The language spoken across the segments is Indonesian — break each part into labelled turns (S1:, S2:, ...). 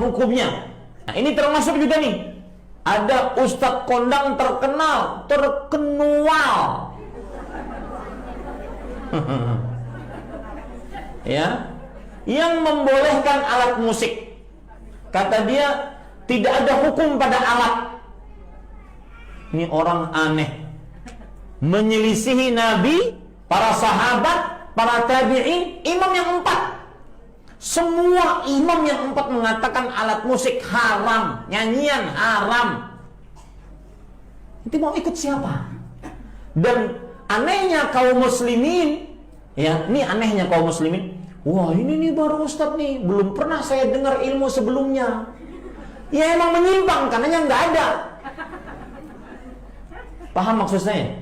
S1: hukumnya. Nah, ini termasuk juga nih. Ada ustadz kondang terkenal, terkenal. Ya, yang membolehkan alat musik. Kata dia, tidak ada hukum pada alat. Ini orang aneh, menyelisihi Nabi, para sahabat, para tabi'in, imam yang 4. Semua imam yang 4 mengatakan alat musik haram, nyanyian haram. Itu mau ikut siapa? Dan anehnya kaum muslimin, ya, ini anehnya kaum muslimin. Wah, ini nih baru ustadz nih, belum pernah saya dengar ilmu sebelumnya. Ya emang menyimpang, karenanya nggak ada. Paham maksud saya?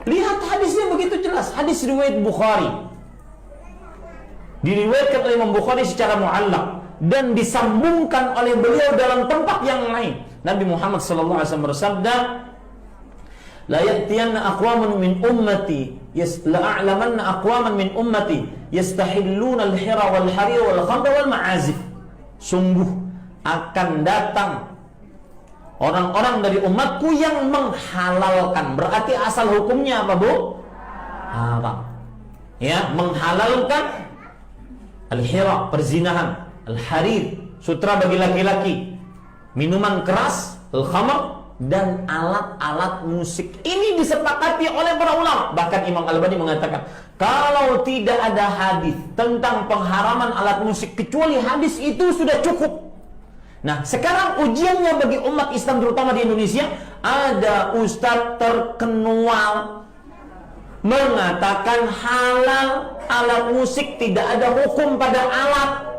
S1: Lihat hadisnya begitu jelas. Hadis riwayat Bukhari, diriwayatkan oleh Imam Bukhari secara mu'allaq dan disambungkan oleh beliau dalam tempat yang lain. Nabi Muhammad SAW bersabda, la ya'tiyanna aqwaman min ummati la'a'lamanna aqwaman min ummati yastahilluna al-hira wal harir wal khamra wal ma'azif. Sungguh akan datang orang-orang dari umatku yang menghalalkan. Berarti asal hukumnya apa, Bu? Haram. Ya, menghalalkan al-hira, perzinahan, al-harir, sutra bagi laki-laki, minuman keras, al-khamr, dan alat-alat musik. Ini disepakati oleh para ulama. Bahkan Imam Al-Albani mengatakan, kalau tidak ada hadis tentang pengharaman alat musik kecuali hadis itu sudah cukup. Nah, sekarang ujiannya bagi umat Islam terutama di Indonesia, ada ustadz terkenal mengatakan halal alat musik, tidak ada hukum pada alat.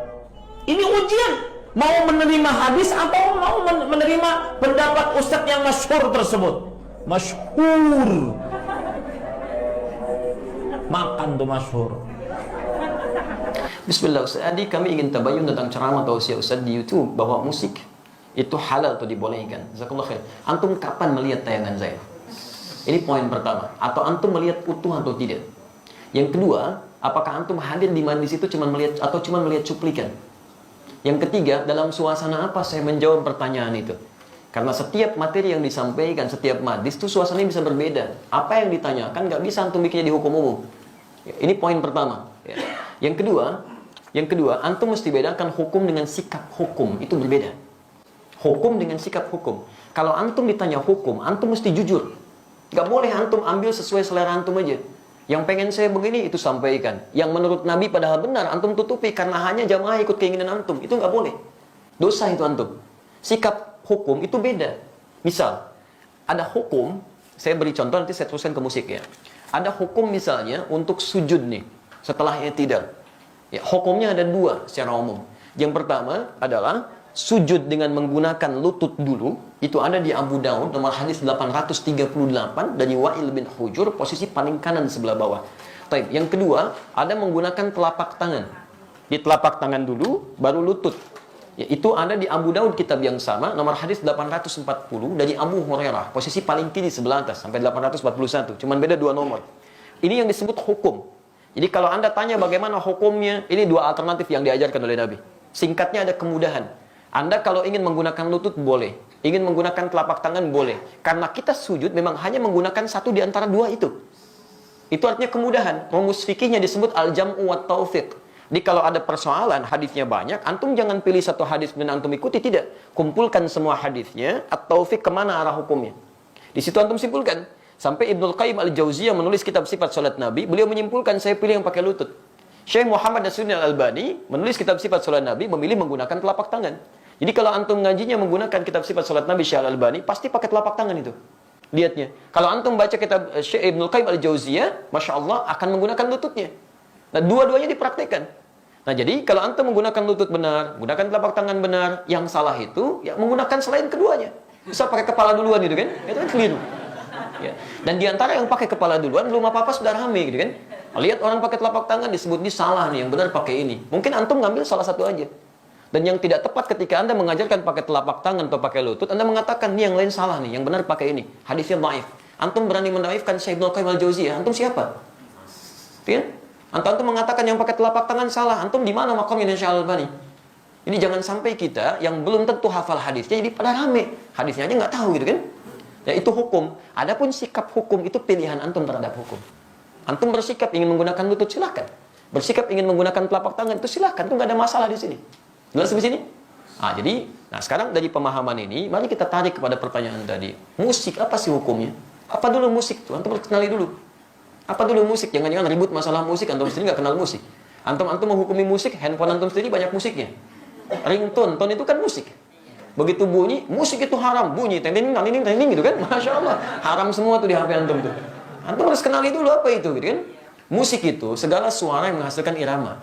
S1: Ini ujian. Mau menerima hadis atau mau menerima pendapat ustadz yang masyhur tersebut? Masyhur. Makan tuh masyhur.
S2: Bismillah Ustaz, Adi kami ingin tabayun tentang ceramah tausiah Ustaz di YouTube bahwa musik itu halal atau dibolehkan. Jazakallah khair. Antum kapan melihat tayangan saya? Ini poin pertama. Atau antum melihat utuh atau tidak? Yang kedua, apakah antum hadir di majlis itu cuma melihat atau cuma melihat cuplikan? Yang ketiga, dalam suasana apa saya menjawab pertanyaan itu? Karena setiap materi yang disampaikan, setiap majlis itu suasananya bisa berbeda. Apa yang ditanyakan nggak bisa antum bikinnya di hukum umum. Ini poin pertama. Yang kedua, antum mesti bedakan hukum dengan sikap hukum. Itu berbeda. Hukum dengan sikap hukum. Kalau antum ditanya hukum, antum mesti jujur. Gak boleh antum ambil sesuai selera antum aja. Yang pengen saya begini, itu sampaikan. Yang menurut Nabi padahal benar, antum tutupi karena hanya jamaah ikut keinginan antum. Itu gak boleh. Dosa itu antum. Sikap hukum itu beda. Misal, ada hukum, saya beri contoh, nanti saya teruskan ke musik ya. Ada hukum misalnya untuk sujud nih, setelah i'tidal. Ya, hukumnya ada dua secara umum. Yang pertama adalah sujud dengan menggunakan lutut dulu. Itu ada di Abu Daud nomor hadis 838 dari Wa'il bin Hujur, posisi paling kanan sebelah bawah. Taib. Yang kedua, ada menggunakan telapak tangan. Di telapak tangan dulu, baru lutut. Ya, itu ada di Abu Daud kitab yang sama, nomor hadis 840 dari Abu Hurairah, posisi paling kiri sebelah atas sampai 841. Cuman beda dua nomor. Ini yang disebut hukum. Jadi kalau Anda tanya bagaimana hukumnya, ini dua alternatif yang diajarkan oleh Nabi. Singkatnya ada kemudahan. Anda kalau ingin menggunakan lutut boleh, ingin menggunakan telapak tangan boleh. Karena kita sujud memang hanya menggunakan satu di antara dua itu. Itu artinya kemudahan. Rumus fikihnya disebut al-jam'u wa taufiq. Jadi kalau ada persoalan, hadisnya banyak, antum jangan pilih satu hadis dan antum ikuti, tidak. Kumpulkan semua hadisnya, at-taufiq kemana arah hukumnya. Di situ antum simpulkan. Sampai Ibnul Qayyim al-Jauziyah menulis kitab sifat salat Nabi, beliau menyimpulkan saya pilih yang pakai lutut. Syekh Muhammad Nasiruddin Al-Albani menulis kitab sifat salat Nabi, memilih menggunakan telapak tangan. Jadi kalau antum ngajinya menggunakan kitab sifat salat Nabi Syekh Al-Albani, pasti pakai telapak tangan itu. Lihatnya. Kalau antum baca kitab Syekh Ibnul Qayyim al-Jauziyah, Masya Allah akan menggunakan lututnya. Nah, dua-duanya dipraktekkan. Nah, jadi kalau antum menggunakan lutut benar, menggunakan telapak tangan benar, yang salah itu ya menggunakan selain keduanya. Bisa pakai kepala duluan gitu kan? Itu kan keliru. Ya. Dan diantara yang pakai kepala duluan belum apa-apa sudah rame gitu kan? Lihat orang pakai telapak tangan disebut ini salah nih, yang benar pakai ini. Mungkin antum ngambil salah satu aja. Dan yang tidak tepat ketika Anda mengajarkan pakai telapak tangan atau pakai lutut, Anda mengatakan nih yang lain salah nih, yang benar pakai ini. Hadisnya dhaif. Antum berani mendaifkan Syekh Ibnul Qayyim al-Jauziyah, antum siapa? Ya? Antum mengatakan yang pakai telapak tangan salah, antum di mana makamnya Syekh Al-Albani? Ini jangan sampai kita yang belum tentu hafal hadisnya jadi pada rame. Hadisnya aja nggak tahu gitu kan. Ya itu hukum. Adapun sikap hukum itu pilihan antum terhadap hukum. Antum bersikap ingin menggunakan lutut silakan. Bersikap ingin menggunakan telapak tangan itu silakan. Itu nggak ada masalah di sini. Jelas di sini? Nah sekarang dari pemahaman ini, mari kita tarik kepada pertanyaan tadi. Musik apa sih hukumnya? Apa dulu musik itu? Antum harus kenali dulu. Apa dulu musik? Jangan-jangan ribut masalah musik, antum sendiri nggak kenal musik. Antum menghukumi musik, handphone antum sendiri banyak musiknya. Ringtone, tone itu kan musik. Begitu bunyi, musik itu haram. Bunyi, teng-teng gitu kan. Masya Allah. Haram semua tuh di HP antum tuh. Antum harus kenali dulu apa itu gitu kan. Musik itu segala suara yang menghasilkan irama.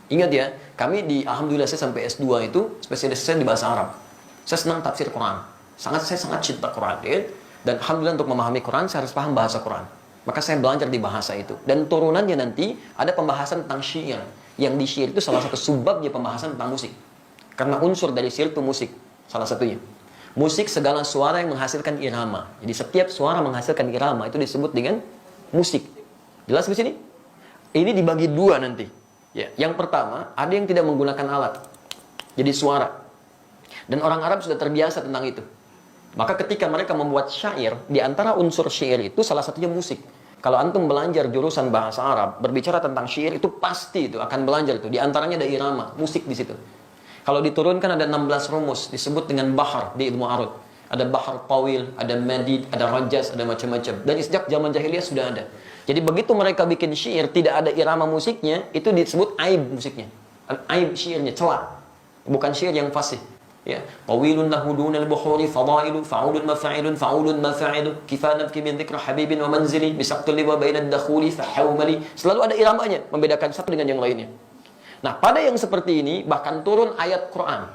S2: Ingat ya, alhamdulillah saya sampai S2 itu spesialis saya di bahasa Arab. Saya senang tafsir Quran. Saya sangat cinta Quran ya. Dan alhamdulillah untuk memahami Quran saya harus paham bahasa Quran. Maka saya belajar di bahasa itu. Dan turunannya nanti ada pembahasan tentang syair. Yang di syair itu salah satu subbabnya pembahasan tentang musik. Karena unsur dari syair itu musik. Salah satunya. Musik segala suara yang menghasilkan irama. Jadi setiap suara menghasilkan irama itu disebut dengan musik. Jelas di sini? Ini dibagi dua nanti. Ya, yang pertama, ada yang tidak menggunakan alat. Jadi suara. Dan orang Arab sudah terbiasa tentang itu. Maka ketika mereka membuat syair, di antara unsur syair itu salah satunya musik. Kalau antum belajar jurusan bahasa Arab, berbicara tentang syair itu pasti itu akan belajar itu. Di antaranya ada irama, musik di situ. Kalau diturunkan ada 16 rumus, disebut dengan bahar di ilmu arud. Ada bahar tawil, ada madid, ada rajas, ada macam-macam. Dan sejak zaman jahiliyah sudah ada. Jadi begitu mereka bikin syair tidak ada irama musiknya, itu disebut aib musiknya. Aib syairnya, celah. Bukan syair yang fasih. Ya, tawilun lahu dunal buhuri fadailu fa'ulun mafa'ilun fa'ulun mafa'ilu kifanat min dzikra habibin wa manzili bisaqtul liwa bainad dakhuli fahawmali. Selalu ada iramanya membedakan satu dengan yang lainnya. Nah, pada yang seperti ini bahkan turun ayat Quran.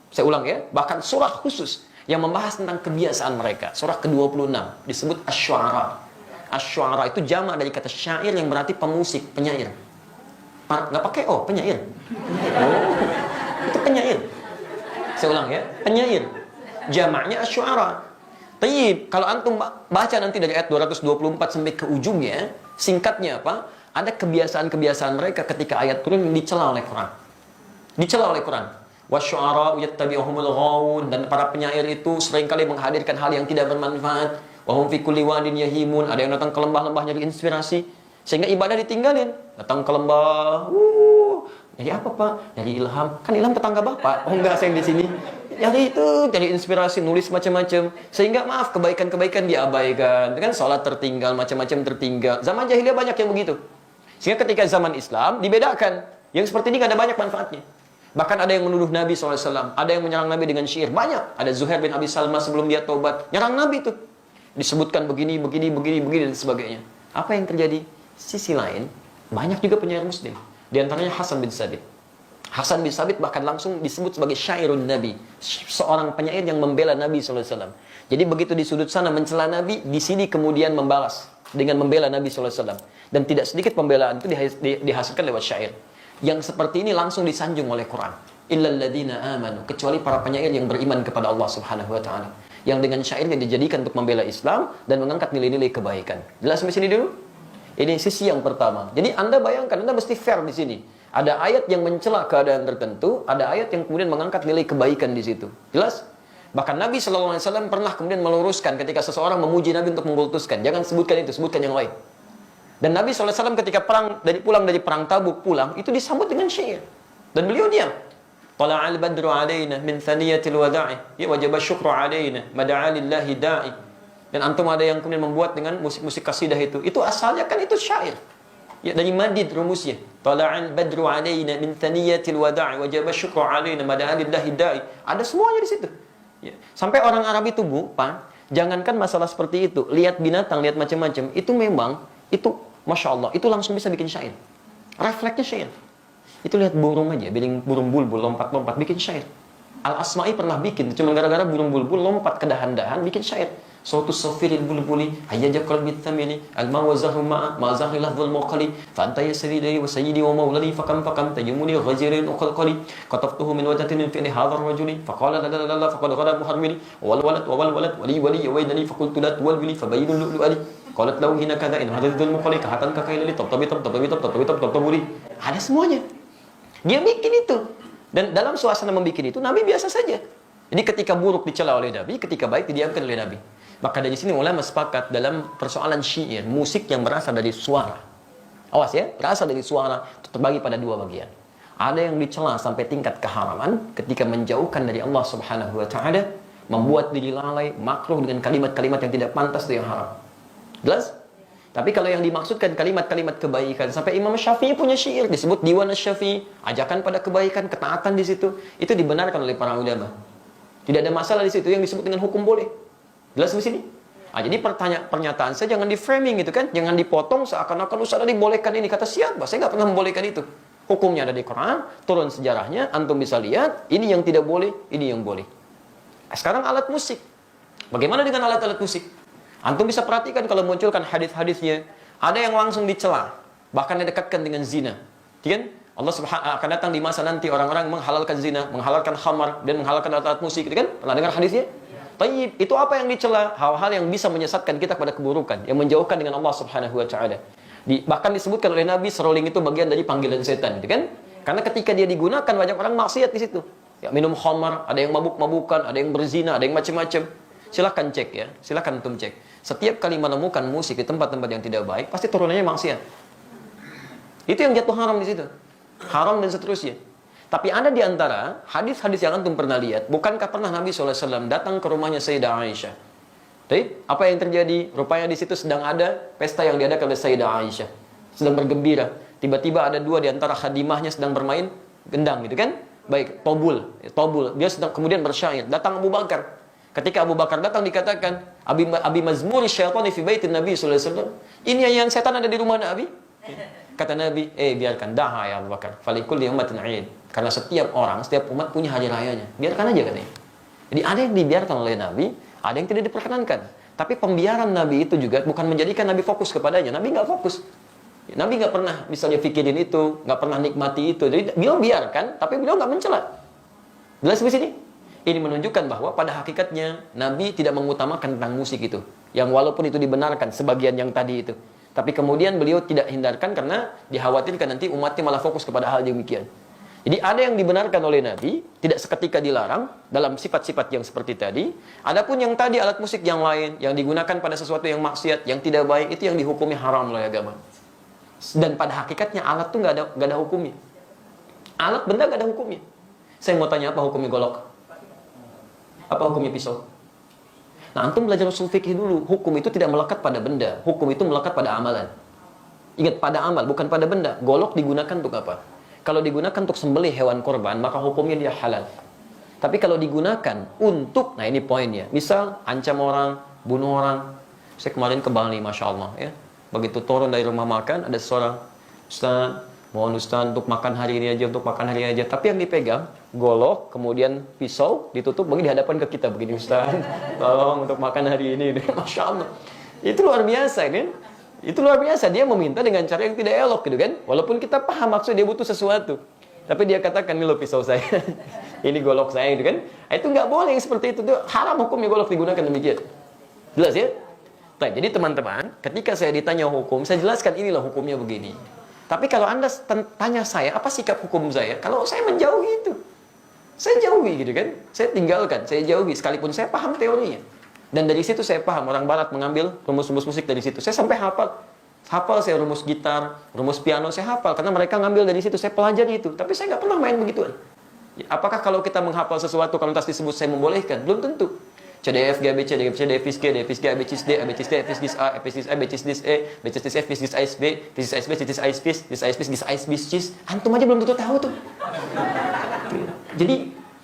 S2: Saya ulang ya, bahkan surah khusus yang membahas tentang kebiasaan mereka. Surah ke-26 disebut asy-syu'ara. Asy-syu'ara itu jamak dari kata syair yang berarti pemusik, penyair. Nggak pakai penyair. Itu penyair. Saya ulang ya, penyair. Jamaknya asy-syu'ara. Tayyib, kalau antum baca nanti dari ayat 224 sampai ke ujungnya, singkatnya apa? Ada kebiasaan-kebiasaan mereka ketika ayat turun yang dicela oleh Quran. Dicela oleh Quran. Wasyu'ara yattabi'uhumul ghawun, dan para penyair itu seringkali menghadirkan hal yang tidak bermanfaat. Wa hum fi kulli wadin yahimun, ada yang datang ke lembah-lembah nyari inspirasi sehingga ibadah ditinggalin. Datang ke lembah, jadi apa Pak? Dari ilham. Kan ilham tetangga Bapak. Oh enggak, saya yang di sini. Jadi itu, dari inspirasi, nulis macam-macam. Sehingga maaf, kebaikan-kebaikan diabaikan. Kan sholat tertinggal, macam-macam tertinggal. Zaman jahiliyah banyak yang begitu. Sehingga ketika zaman Islam, dibedakan. Yang seperti ini gak ada banyak manfaatnya. Bahkan ada yang menuduh Nabi SAW. Ada yang menyerang Nabi dengan syair. Banyak. Ada Zuhair bin Abi Salma sebelum dia taubat. Nyerang Nabi itu. Disebutkan begini, dan sebagainya. Apa yang terjadi? Sisi lain, banyak juga penyair muslim. Di antaranya Hasan bin Sabit. Hasan bin Sabit bahkan langsung disebut sebagai syairun Nabi. Seorang penyair yang membela Nabi SAW. Jadi begitu di sudut sana mencela Nabi, di sini kemudian membalas dengan membela Nabi SAW. Dan tidak sedikit pembelaan itu dihasilkan lewat syair. Yang seperti ini langsung disanjung oleh Quran. Illal ladzina amanu, kecuali para penyair yang beriman kepada Allah Subhanahu wa taala. Yang dengan syairnya dijadikan untuk membela Islam dan mengangkat nilai-nilai kebaikan. Jelas sampai sini dulu? Ini sisi yang pertama. Jadi Anda bayangkan, Anda mesti fair di sini. Ada ayat yang mencela keadaan tertentu, ada ayat yang kemudian mengangkat nilai kebaikan di situ. Jelas? Bahkan Nabi SAW pernah kemudian meluruskan ketika seseorang memuji Nabi untuk mengkultuskan. Jangan sebutkan itu, sebutkan yang lain. Dan Nabi SAW ketika pulang dari perang Tabuk pulang, itu disambut dengan syair. Dan beliau diam. Tala'al badru alaina min thaniyatil wada'i, ya wajaba syukru alaina, mada'a lillahi da'i. Dan antum ada yang kemudian membuat dengan musik-musik kasidah itu. Itu asalnya kan itu syair. Ya, dari madid rumusnya. Tala'al badru alaina min thaniyatil wada'i wajaba syukru alaina mada'a lillahi da'i. Ada semuanya di situ. Ya. Sampai orang Arab itu, Bu, Pak, jangankan masalah seperti itu, lihat binatang, lihat macam-macam, itu memang itu Masya Allah, itu langsung bisa bikin syair. Refleksnya syair. Itu lihat burung aja, burung bulbul lompat-lompat bikin syair. Al-Asma'i pernah bikin, cuma gara-gara burung bulbul lompat ke dahan-dahan bikin syair. Sautu safiril bulbuli hayyaja qalbi thamini al-ma wa zahru ma'a ma zahri lafdhul muqali fa anta yasridi wa sayyidi wa maulani fakam tajumuni ghajirin uqalqali qataftuhu min wajhatin fi hadha ar-rajuli faqala la la la faqad ghada muharmili wal walad wali yawaydani faqultu la tuwalbili fabayyinu lu'lu'ali qalat law hina kadha in hadadul muqali kahatan kakailali tabtabi tabtaburi. Ada semuanya. Dia bikin itu. Dan dalam suasana membuat itu, Nabi biasa saja. Jadi ketika buruk dicela oleh Nabi, ketika baik didiamkan oleh Nabi. Maka dari sini ulama sepakat dalam persoalan syair, musik yang berasal dari suara. Awas ya, berasal dari suara itu terbagi pada dua bagian. Ada yang dicela sampai tingkat keharaman ketika menjauhkan dari Allah Subhanahu wa taala, membuat diri lalai, makruh dengan kalimat-kalimat yang tidak pantas itu yang haram. Jelas? Tapi kalau yang dimaksudkan kalimat-kalimat kebaikan, sampai Imam Syafi'i punya syair disebut Diwan Asy-Syafi'i, ajakan pada kebaikan, ketaatan di situ, itu dibenarkan oleh para ulama. Tidak ada masalah di situ, yang disebut dengan hukum boleh. Jelas di sini? Jadi pernyataan saya jangan di framing gitu kan, jangan dipotong seakan-akan Ustaz dibolehkan ini. Kata siapa? Saya nggak pernah membolehkan itu. Hukumnya ada di Quran, turun sejarahnya, antum bisa lihat, ini yang tidak boleh, ini yang boleh. Sekarang alat musik. Bagaimana dengan alat-alat musik? Antum bisa perhatikan kalau munculkan hadis-hadisnya, ada yang langsung dicela, bahkan didekatkan dengan zina. Kan? Allah Subhanahu akan datang di masa nanti orang-orang menghalalkan zina, menghalalkan khamar dan menghalalkan alat-alat musik, gitu kan? Pernah dengar hadisnya? Tayyib, itu apa yang dicela? Hal-hal yang bisa menyesatkan kita pada keburukan, yang menjauhkan dengan Allah Subhanahu wa taala. Bahkan disebutkan oleh Nabi, seruling itu bagian dari panggilan setan, gitu kan? Karena ketika dia digunakan banyak orang maksiat di situ. Ya, minum khamar, ada yang mabuk-mabukan, ada yang berzina, ada yang macam-macam. Silahkan cek ya, silahkan antum cek. Setiap kali menemukan musik di tempat-tempat yang tidak baik, pasti turunannya maksiat. Itu yang jatuh haram di situ. Haram dan seterusnya. Tapi ada di antara hadis-hadis yang antum pernah lihat, bukankah pernah Nabi SAW datang ke rumahnya Sayyidah Aisyah? Jadi, apa yang terjadi? Rupanya di situ sedang ada pesta yang diadakan oleh Sayyidah Aisyah. Sedang bergembira. Tiba-tiba ada dua di antara khadimahnya sedang bermain gendang gitu kan? Baik, tobul. Dia sedang kemudian bersyair. Datang Abu Bakar. Ketika Abu Bakar datang dikatakan, Abi mazmuri syaitani fi baitin Nabi sallallahu alaihi wasallam. Ini yang setan ada di rumah Nabi. Kata Nabi, biarkan dah ya Abu Bakar. Falikulli ummatin 'id. Karena setiap orang, setiap umat punya hari rayanya. Biarkan aja katanya. Jadi ada yang dibiarkan oleh Nabi, ada yang tidak diperkenankan. Tapi pembiaran Nabi itu juga bukan menjadikan Nabi fokus kepadanya. Nabi nggak fokus. Nabi nggak pernah misalnya pikirin itu, nggak pernah nikmati itu. Jadi beliau biarkan, tapi beliau nggak mencela. Jelas di sini? Ini menunjukkan bahwa pada hakikatnya Nabi tidak mengutamakan tentang musik itu. Yang walaupun itu dibenarkan sebagian yang tadi itu. Tapi kemudian beliau tidak hindarkan karena dikhawatirkan nanti umatnya malah fokus kepada hal demikian. Jadi ada yang dibenarkan oleh Nabi, tidak seketika dilarang dalam sifat-sifat yang seperti tadi. Adapun yang tadi alat musik yang lain, yang digunakan pada sesuatu yang maksiat, yang tidak baik, itu yang dihukumi haram oleh agama. Dan pada hakikatnya alat itu nggak ada hukumnya. Alat benda nggak ada hukumnya. Saya mau tanya, apa hukumnya golok? Apa hukumnya pisau? Nah, antum belajar usul fikih dulu. Hukum itu tidak melekat pada benda. Hukum itu melekat pada amalan. Ingat, pada amal, bukan pada benda. Golok digunakan untuk apa? Kalau digunakan untuk sembelih hewan korban, maka hukumnya dia halal. Tapi kalau digunakan untuk, nah ini poinnya. Misal, ancam orang, bunuh orang. Saya kemarin ke Bali, Masya Allah. Ya. Begitu turun dari rumah makan, ada seorang, Ustaz, mohon Ustaz untuk makan hari ini aja, untuk makan hari ini aja. Tapi yang dipegang, golok, kemudian pisau, ditutup, bagi di hadapan ke kita. Begini Ustaz, tolong untuk makan hari ini. Masya Allah. Itu luar biasa kan? Itu luar biasa. Dia meminta dengan cara yang tidak elok gitu kan? Walaupun kita paham maksud dia butuh sesuatu. Tapi dia katakan, ini loh pisau saya. Ini golok saya gitu kan? Itu nggak boleh yang seperti itu. Itu haram hukumnya golok digunakan demikian. Jelas ya? Baik, jadi teman-teman, ketika saya ditanya hukum, saya jelaskan inilah hukumnya begini. Tapi kalau Anda tanya saya, apa sikap hukum saya? Kalau saya menjauhi itu. Saya jauhi gitu kan. Saya tinggalkan, saya jauhi. Sekalipun saya paham teorinya. Dan dari situ saya paham, orang barat mengambil rumus-rumus musik dari situ. Saya sampai hafal. Hafal saya rumus gitar, rumus piano, saya hafal. Karena mereka ngambil dari situ, saya pelajari itu. Tapi saya nggak pernah main begituan. Apakah kalau kita menghafal sesuatu, kalau lantas disebut saya membolehkan? Belum tentu. C, D, F, G, A, B, C, D, F, C, D, F, G, D, F, G, A, B, C, D, A, B, C, D, F, G, A, F, G, A, B, C, D, E, B, C, D, F, B, C, D, F, B, B, C, D, F, B, C, D, F, B, C, D, F, B, C, D, antum aja belum tentu tahu tuh. Jadi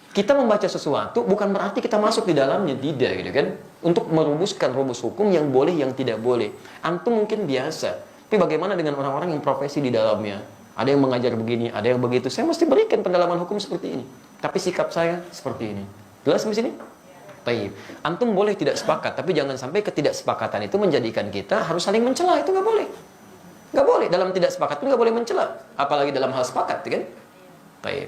S2: kita membaca sesuatu bukan berarti kita masuk di dalamnya, tidak gitu kan? Untuk merumuskan rumus hukum yang boleh, yang tidak boleh. Antum mungkin biasa, tapi bagaimana dengan orang-orang yang profesi di dalamnya? Ada yang mengajar begini, ada yang begitu. Saya mesti berikan pendalaman hukum seperti ini. Tapi sikap saya seperti ini. Jelas di sini? Baik. Antum boleh tidak sepakat, tapi jangan sampai ketidaksepakatan itu menjadikan kita harus saling mencela. Itu nggak boleh. Nggak boleh. Dalam tidak sepakat itu nggak boleh mencela. Apalagi dalam hal sepakat, kan? Baik.